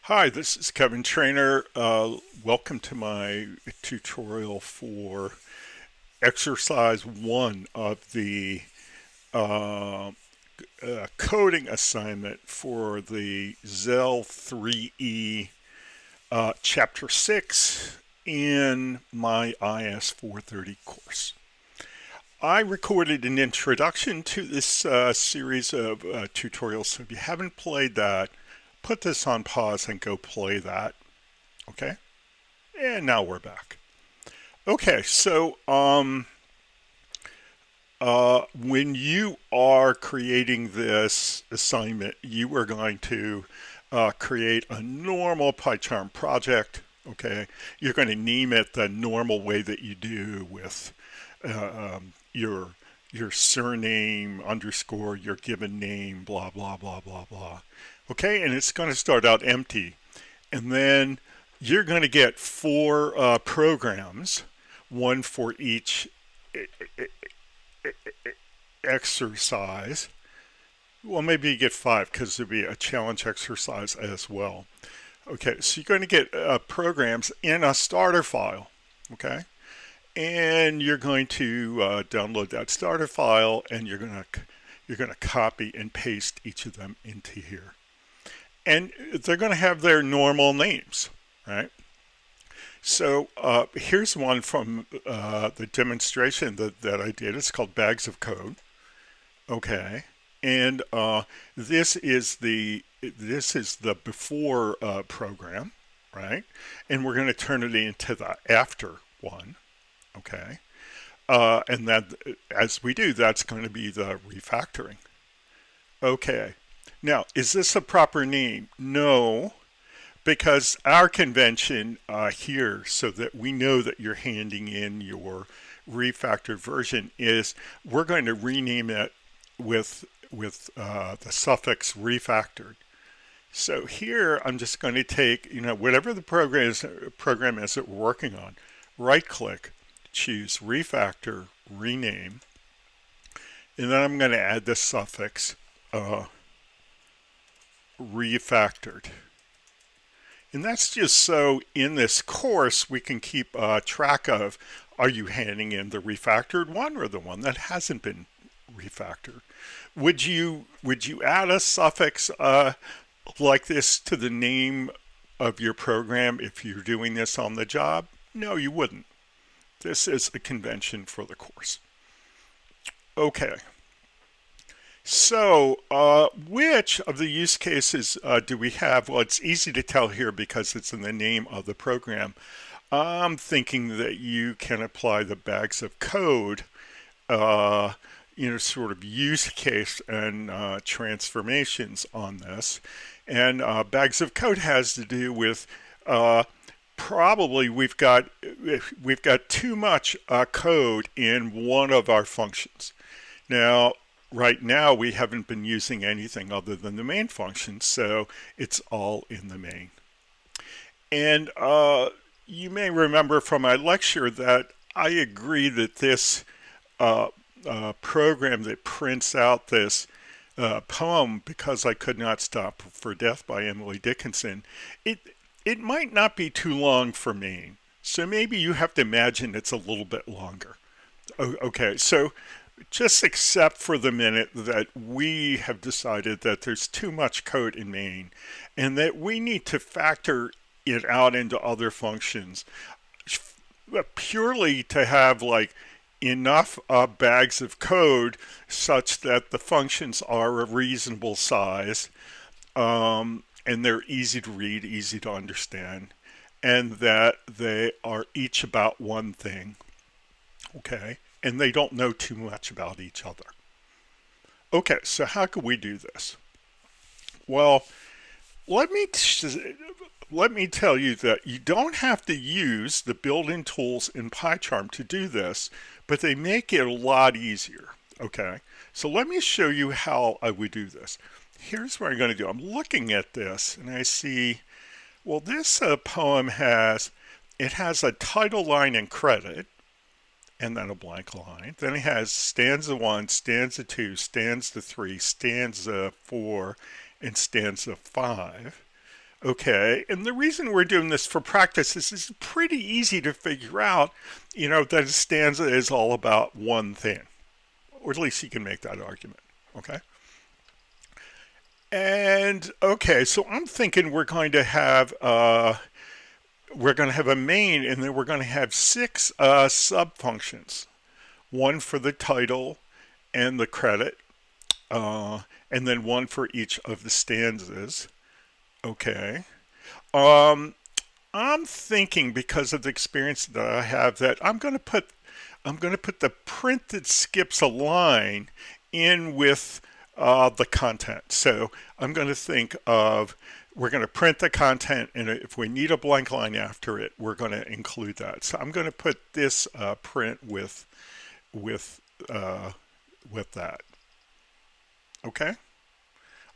Hi, this is Kevin Trainer. Welcome to my tutorial for exercise one of the uh, coding assignment for the Zelle 3E Chapter 6 in my IS430 course. I recorded an introduction to this series of tutorials, so if you haven't played that, put this on pause and go play that. Okay, and now we're back. Okay, so when you are creating this assignment, you are going to create a normal PyCharm project. Okay, you're going to name it the normal way that you do with your surname underscore your given name, blah blah blah blah blah. Okay, and it's going to start out empty, and then you're going to get four programs, one for each exercise. Well, maybe you get five because there'll be a challenge exercise as well. Okay, so you're going to get programs in a starter file. Okay, and you're going to download that starter file, and you're going to copy and paste each of them into here, and they're going to have their normal names, right? So here's one from the demonstration that I did. It's called Bags of Code. Okay, and this is the before program, right? And we're going to turn it into the after one. Okay, and that as we do, that's going to be the refactoring. Okay, now is this a proper name? No, because our convention here, so that we know that you're handing in your refactored version, is we're going to rename it with the suffix refactored. So here I'm just going to take whatever the program is that we're working on, right click, choose refactor, rename, and then I'm going to add the suffix refactored. And that's just so in this course we can keep track of, are you handing in the refactored one or the one that hasn't been refactored? Would you add a suffix like this to the name of your program if you're doing this on the job? No, you wouldn't. This is a convention for the course. Okay. So, which of the use cases do we have? Well, it's easy to tell here because it's in the name of the program. I'm thinking that you can apply the bags of code, sort of use case and transformations on this. And bags of code has to do with probably we've got too much code in one of our functions. Now, right now we haven't been using anything other than the main function, so it's all in the main. And you may remember from my lecture that I agree that this program that prints out this poem, Because I Could Not Stop for Death by Emily Dickinson, it might not be too long for main. So maybe you have to imagine it's a little bit longer. Okay, so just accept for the minute that we have decided that there's too much code in main and that we need to factor it out into other functions purely to have like enough bags of code such that the functions are a reasonable size, and they're easy to read, easy to understand, and that they are each about one thing. Okay, and they don't know too much about each other. Okay, so how could we do this? Well, let me tell you that you don't have to use the built-in tools in PyCharm to do this, but they make it a lot easier. Okay, so let me show you how I would do this. Here's what I'm going to do. I'm looking at this and I see, well, this poem has a title line and credit, and then a blank line. Then it has stanza 1, stanza 2, stanza 3, stanza 4, and stanza 5. Okay, and the reason we're doing this for practice is it's pretty easy to figure out, that a stanza is all about one thing, or at least you can make that argument. Okay, and okay, so I'm thinking we're going to have a main, and then we're going to have six sub functions, one for the title and the credit, and then one for each of the stanzas. Okay. Um, I'm thinking because of the experience that I have that I'm going to put the print that skips a line in with the content. So I'm going to think of we're going to print the content, and if we need a blank line after it, we're going to include that. So I'm going to put this print with uh, with that. Okay.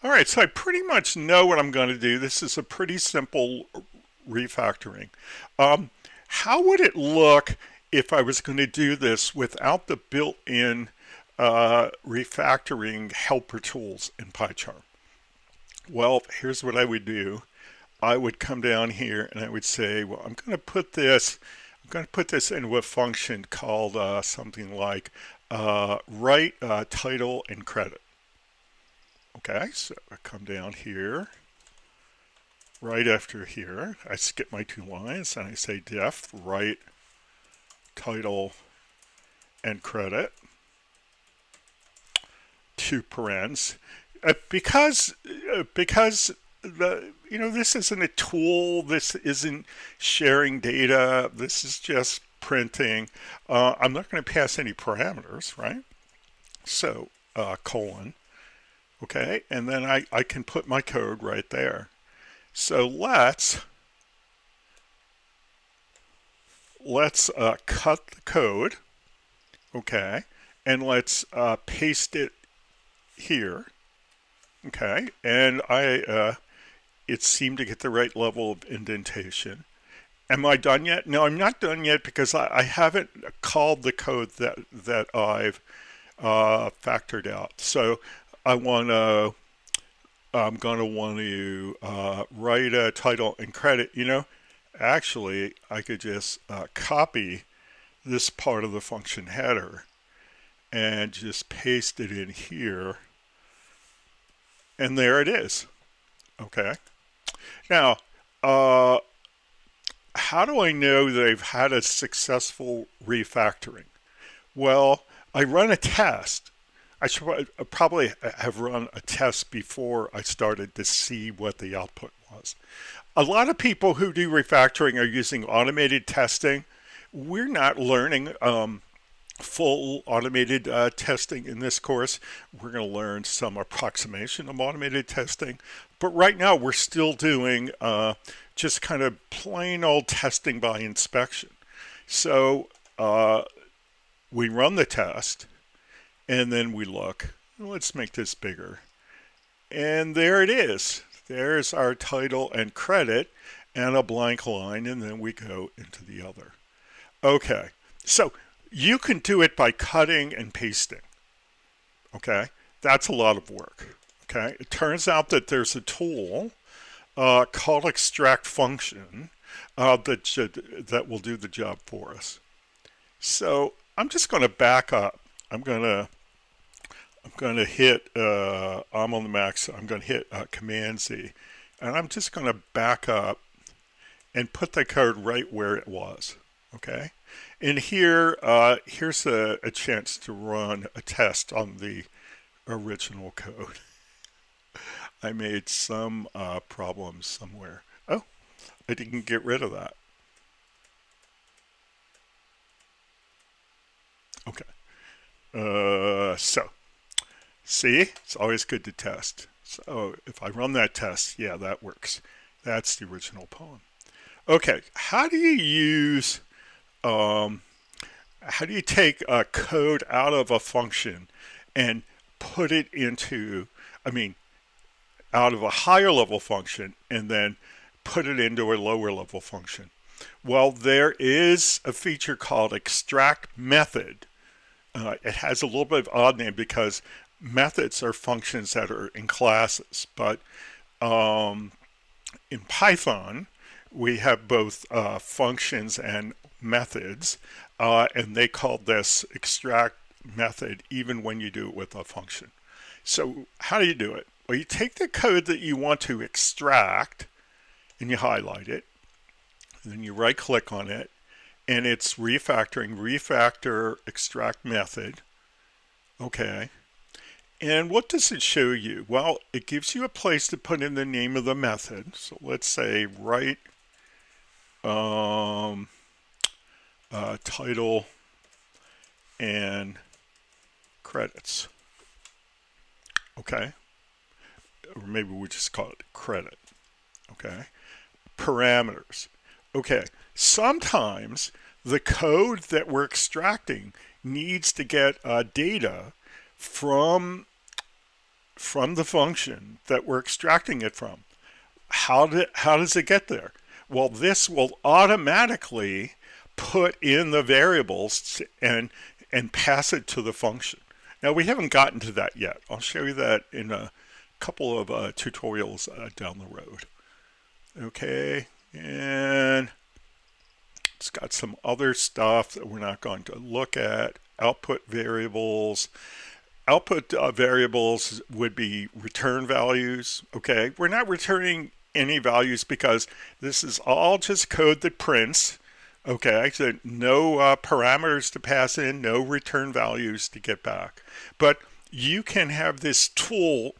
All right. So I pretty much know what I'm going to do. This is a pretty simple refactoring. Um, how would it look if I was going to do this without the built-in refactoring helper tools in PyCharm? Well, here's what I would do. I would come down here and I would say, well, I'm going to put this into a function called something like write title and credit. Okay, so I come down here. Right after here, I skip my two lines and I say def write title and credit, two parens, because this isn't a tool. This isn't sharing data. This is just printing. I'm not going to pass any parameters, right? So colon, okay, and then I can put my code right there. So let's cut the code, okay, and let's paste it here, okay, and it seemed to get the right level of indentation. Am I done yet? No, I'm not done yet because I haven't called the code that I've factored out. So I want to I'm going to want to write a title and credit. Actually, I could just copy this part of the function header and just paste it in here. And there it is. Okay. Now, how do I know that I've had a successful refactoring? Well, I run a test. I should probably have run a test before I started to see what the output was. A lot of people who do refactoring are using automated testing. We're not learning full automated testing in this course. We're going to learn some approximation of automated testing. But right now we're still doing just kind of plain old testing by inspection. So we run the test. And then we look. Let's make this bigger. And there it is. There's our title and credit and a blank line, and then we go into the other. Okay, so you can do it by cutting and pasting. Okay, that's a lot of work. Okay, it turns out that there's a tool called extract function that will do the job for us. So I'm just going to back up. I'm going to hit, I'm on the Mac, so I'm going to hit Command Z. And I'm just going to back up and put the code right where it was. Okay? And here, here's a chance to run a test on the original code. I made some problems somewhere. Oh, I didn't get rid of that. Okay. So, see, it's always good to test. So if I run that test, yeah, that works. That's the original poem. Okay, how do you take a code out of a function and put it into, out of a higher level function and then put it into a lower level function? Well, there is a feature called extract method. It has a little bit of odd name because methods are functions that are in classes, but In Python, we have both functions and methods, and they call this extract method even when you do it with a function. So how do you do it? Well, you take the code that you want to extract and you highlight it, and then you right click on it, and it's refactoring, refactor extract method. Okay. And what does it show you? Well, it gives you a place to put in the name of the method. So let's say write title and credits. Okay. Or maybe we just call it credit. Okay. Parameters. Okay. Sometimes the code that we're extracting needs to get data from the function that we're extracting it from. How does it get there? Well, this will automatically put in the variables and pass it to the function. Now, we haven't gotten to that yet. I'll show you that in a couple of tutorials down the road. Okay, and it's got some other stuff that we're not going to look at. Output variables. Output variables would be return values. Okay, we're not returning any values because this is all just code that prints. Okay, so no parameters to pass in, no return values to get back. But you can have this tool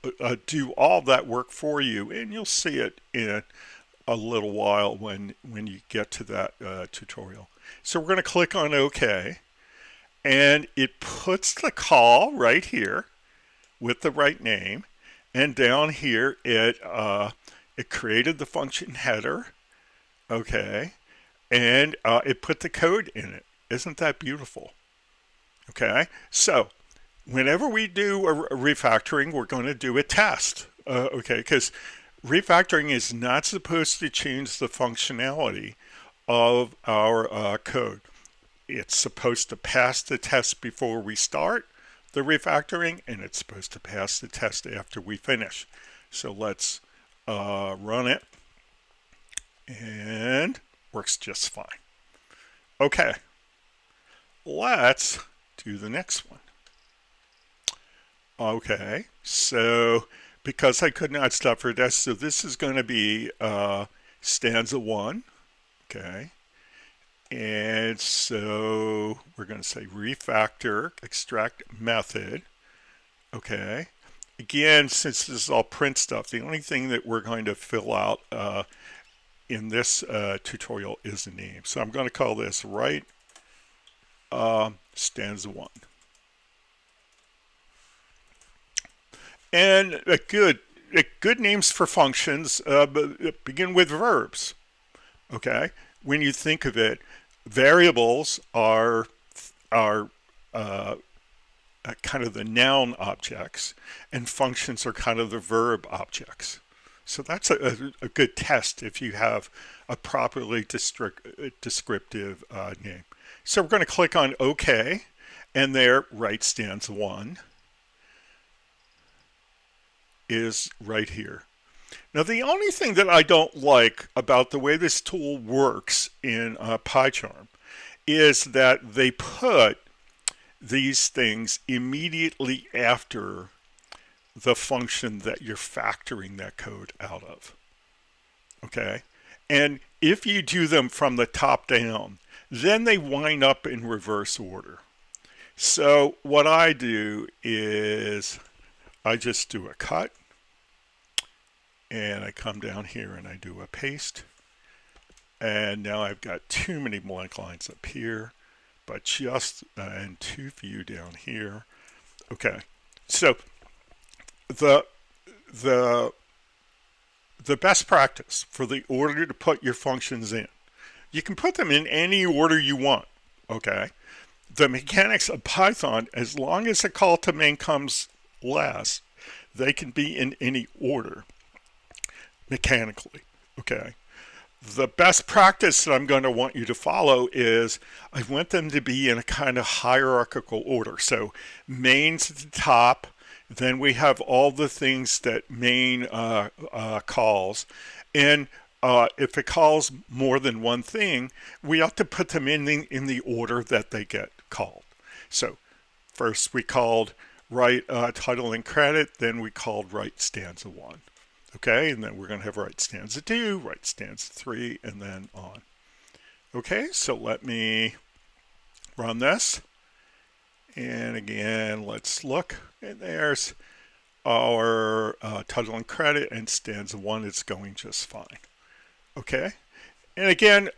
do all that work for you, and you'll see it in a little while when you get to that tutorial. So we're going to click on OK. And it puts the call right here with the right name, and down here it created the function header, okay, and it put the code in it. Isn't that beautiful? Okay, so whenever we do a refactoring, we're going to do a test, okay, because refactoring is not supposed to change the functionality of our code. It's supposed to pass the test before we start the refactoring, and it's supposed to pass the test after we finish. So let's run it, and works just fine. Okay, let's do the next one. Okay, so because I could not stop for this, so this is going to be stanza 1. Okay. And so we're going to say refactor extract method. Okay. Again, since this is all print stuff, the only thing that we're going to fill out in this tutorial is the name. So I'm going to call this write stanza 1. And good names for functions begin with verbs. Okay. When you think of it, variables are kind of the noun objects, and functions are kind of the verb objects. So that's a good test if you have a properly descriptive name. So we're going to click on OK, and there, write stanza 1 is right here. Now, the only thing that I don't like about the way this tool works in PyCharm is that they put these things immediately after the function that you're factoring that code out of. Okay? And if you do them from the top down, then they wind up in reverse order. So what I do is I just do a cut, and I come down here and I do a paste. And now I've got too many blank lines up here, but just and too few down here. Okay, so the best practice for the order to put your functions in, you can put them in any order you want. Okay, the mechanics of Python, as long as the call to main comes last, they can be in any order mechanically. Okay. The best practice that I'm going to want you to follow is I want them to be in a kind of hierarchical order. So main's at the top, then we have all the things that main calls, And if it calls more than one thing, we have to put them in the order that they get called. So first we called write title and credit, then we called write stanza 1. Okay, and then we're going to have write stanza 2, write stanza 3, and then on. Okay, so let me run this. And again, let's look. And there's our title and credit, and stanza 1 is going just fine. Okay, and again,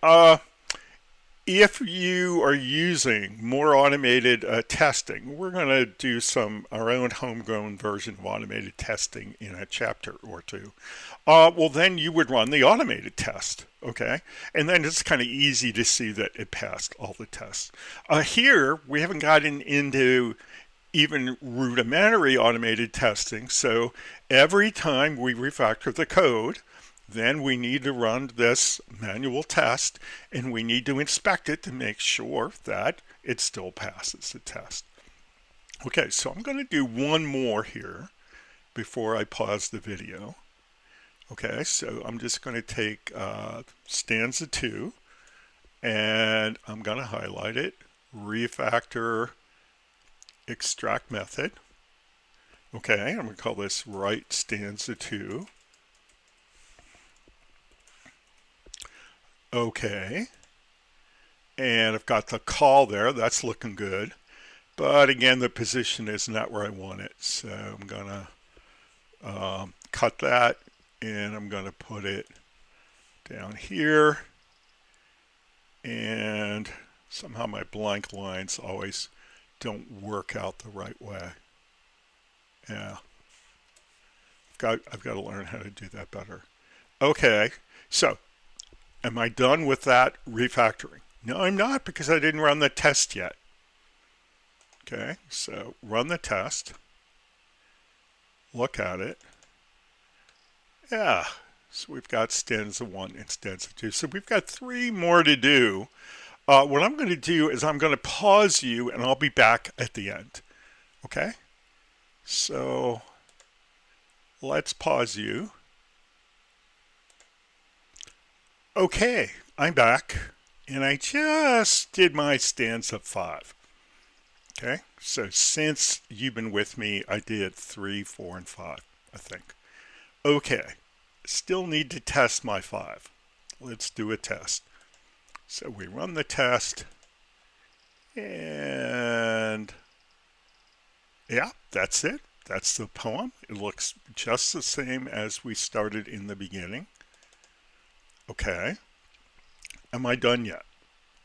if you are using more automated testing, we're going to do our own homegrown version of automated testing in a chapter or two. Well, then you would run the automated test, okay? And then it's kind of easy to see that it passed all the tests. Here, we haven't gotten into even rudimentary automated testing, so every time we refactor the code, then we need to run this manual test, and we need to inspect it to make sure that it still passes the test. Okay, so I'm going to do one more here before I pause the video. Okay, so I'm just going to take stanza 2, and I'm going to highlight it, refactor extract method. Okay, I'm going to call this write stanza 2. Okay, and I've got the call there. That's looking good, but again, the position is not where I want it, so I'm gonna cut that, and I'm gonna put it down here. And somehow my blank lines always don't work out the right way. Yeah, I've got to learn how to do that better. Okay, so am I done with that refactoring? No, I'm not, because I didn't run the test yet. Okay, so run the test. Look at it. Yeah, so we've got stanza 1 and stanza 2. So we've got 3 more to do. What I'm going to do is I'm going to pause you, and I'll be back at the end. Okay, so let's pause you. Okay, I'm back, and I just did my stanza 5. Okay, so since you've been with me, I did 3, 4, and 5, I think. Okay, still need to test my 5. Let's do a test. So we run the test, and yeah, that's it. That's the poem. It looks just the same as we started in the beginning. Okay. Am I done yet?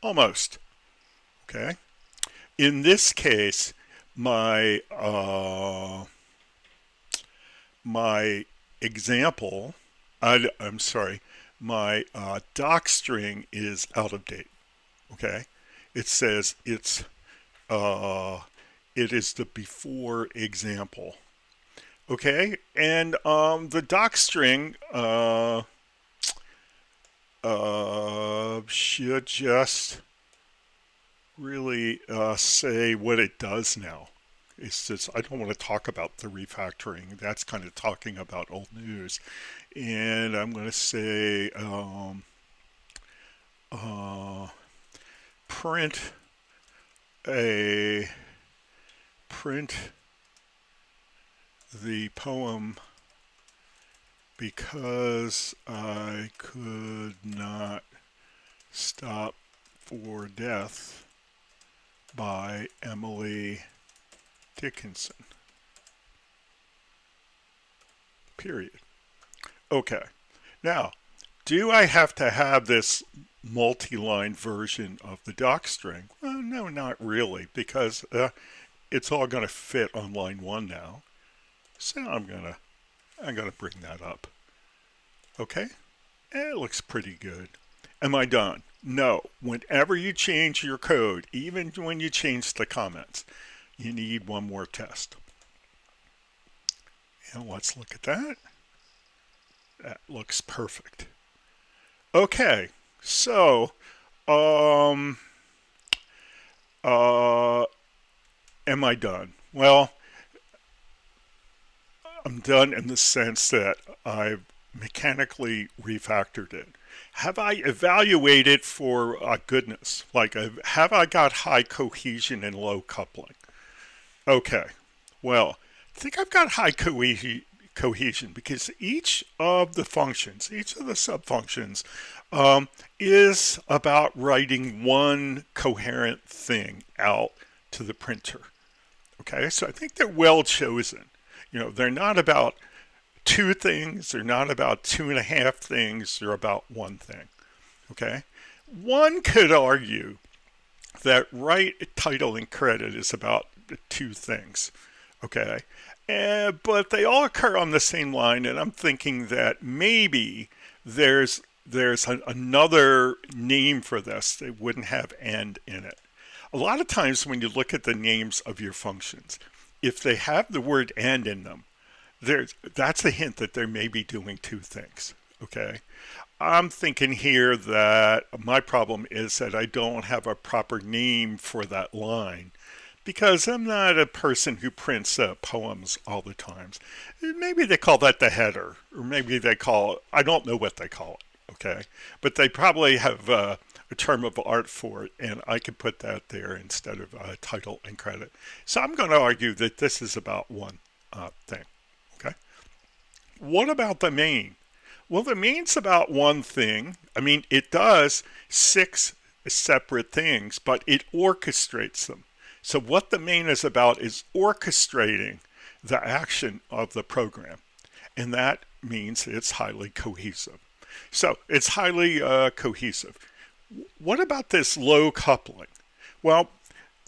Almost. Okay. In this case, my example, I'm sorry, my doc string is out of date. Okay. It says it is the before example. Okay. And the doc string should just really say what it does now. It's just, I don't want to talk about the refactoring. That's kind of talking about old news. And I'm going to say print the poem because I could not stop for death by Emily Dickinson. Period. Okay. Now, do I have to have this multi-line version of the doc string? Well, no, not really, because it's all going to fit on line 1 now. So I'm gonna bring that up. Okay, it looks pretty good. Am I done? No. Whenever you change your code, even when you change the comments, you need one more test. And let's look at that. That looks perfect. Okay, so am I done? Well, I'm done in the sense that I've mechanically refactored it? Have I evaluated for goodness? Like, have I got high cohesion and low coupling? Okay, well, I think I've got high cohesion because each of the functions, each of the subfunctions, is about writing one coherent thing out to the printer. Okay, so I think they're well chosen. They're not about two things, they're not about two and a half things, they're about one thing. Okay, one could argue that right title and credit is about two things. Okay, but they all occur on the same line, and I'm thinking that maybe there's another name for this that wouldn't have and in it. A lot of times when you look at the names of your functions, if they have the word and in them, that's a hint that they may be doing two things. Okay, I'm thinking here that my problem is that I don't have a proper name for that line because I'm not a person who prints poems all the time. Maybe they call that the header, or maybe they call it, I don't know what they call it, okay? But they probably have a term of art for it, and I could put that there instead of title and credit. So I'm going to argue that this is about one thing, okay? What about the main? Well, the main's about one thing. I mean, it does 6 separate things, but it orchestrates them. So what the main is about is orchestrating the action of the program. And that means it's highly cohesive. So it's highly cohesive. What about this low coupling? Well,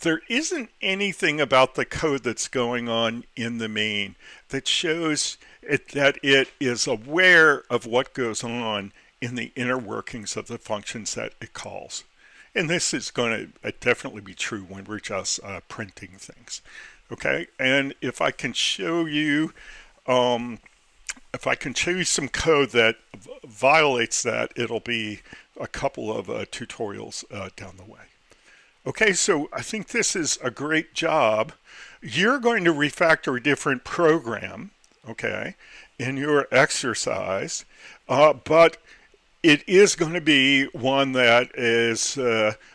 there isn't anything about the code that's going on in the main that shows that it is aware of what goes on in the inner workings of the functions that it calls. And this is going to definitely be true when we're just printing things. Okay, and if I can show you some code that violates that, it'll be a couple of tutorials down the way. Okay, so I think this is a great job. You're going to refactor a different program, okay, in your exercise, but it is going to be one that is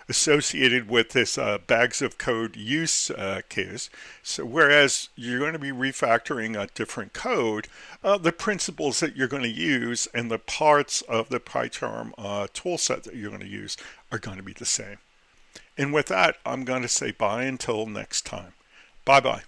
associated with this bags of code use case. So whereas you're going to be refactoring a different code, the principles that you're going to use and the parts of the PyCharm toolset that you're going to use are going to be the same. And with that, I'm going to say bye until next time. Bye-bye.